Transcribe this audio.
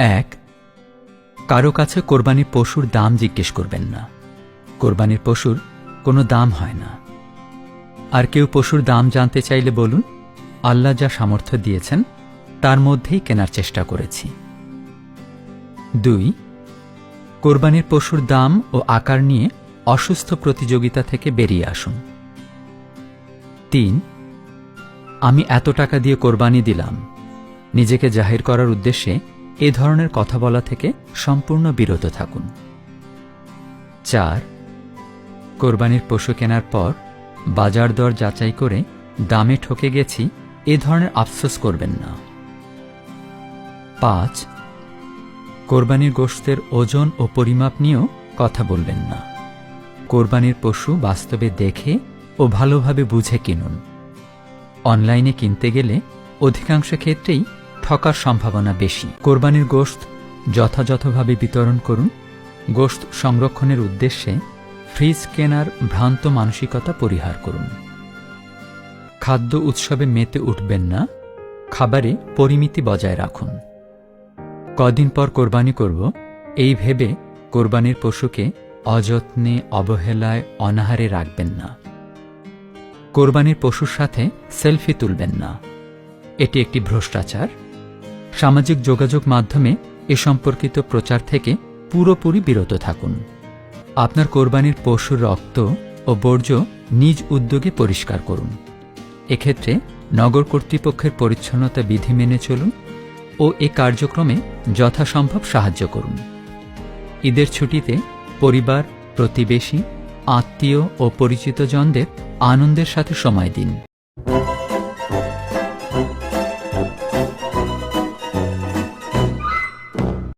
1. কারো কাছে কোরবানির পশুর দাম জিজ্ঞেস করবেন না। কোরবানির পশুর কোনো দাম হয় না। আর কেউ পশুর দাম জানতে চাইলে বলুন, আল্লাহ যা সামর্থ্য দিয়েছেন তার মধ্যেই কেনার চেষ্টা করেছি। 2. কোরবানির পশুর দাম ও আকার নিয়ে অসুস্থ প্রতিযোগিতা থেকে বেরিয়ে আসুন। 3. আমি এত টাকা দিয়ে কোরবানি দিলাম, নিজেকে জাহির করার উদ্দেশ্যে এ ধরনের কথা বলা থেকে সম্পূর্ণ বিরত থাকুন। 4. কোরবানির পশু কেনার পর বাজার দর যাচাই করে দামে ঠকে গেছি এ ধরনের আফসোস করবেন না। 5. কোরবানির গোশতের ওজন ও পরিমাপ নিয়েও কথা বলবেন না। কোরবানির পশু বাস্তবে দেখে ও ভালোভাবে বুঝে কিনুন। অনলাইনে কিনতে গেলে অধিকাংশ ক্ষেত্রেই ঠকার সম্ভাবনা বেশি। কোরবানির গোশত যথাযথভাবে বিতরণ করুন। গোশত সংরক্ষণের উদ্দেশ্যে ফ্রিজ কেনার ভ্রান্ত মানসিকতা পরিহার করুন। খাদ্য উৎসবে মেতে উঠবেন না, খাবারে পরিমিতি বজায় রাখুন। কদিন পর কোরবানি করব এই ভেবে কোরবানির পশুকে অযত্নে, অবহেলায়, অনাহারে রাখবেন না। কোরবানির পশুর সাথে সেলফি তুলবেন না, এটি একটি ভ্রষ্টাচার। সামাজিক যোগাযোগ মাধ্যমে এ সম্পর্কিত প্রচার থেকে পুরোপুরি বিরত থাকুন। আপনার কোরবানির পশুর রক্ত ও বর্জ্য নিজ উদ্যোগে পরিষ্কার করুন। এক্ষেত্রে নগর কর্তৃপক্ষের পরিচ্ছন্নতা বিধি মেনে চলুন ও এ কার্যক্রমে যথাসম্ভব সাহায্য করুন। ঈদের ছুটিতে পরিবার, প্রতিবেশী, আত্মীয় ও পরিচিতজনদের আনন্দের সাথে সময় দিন।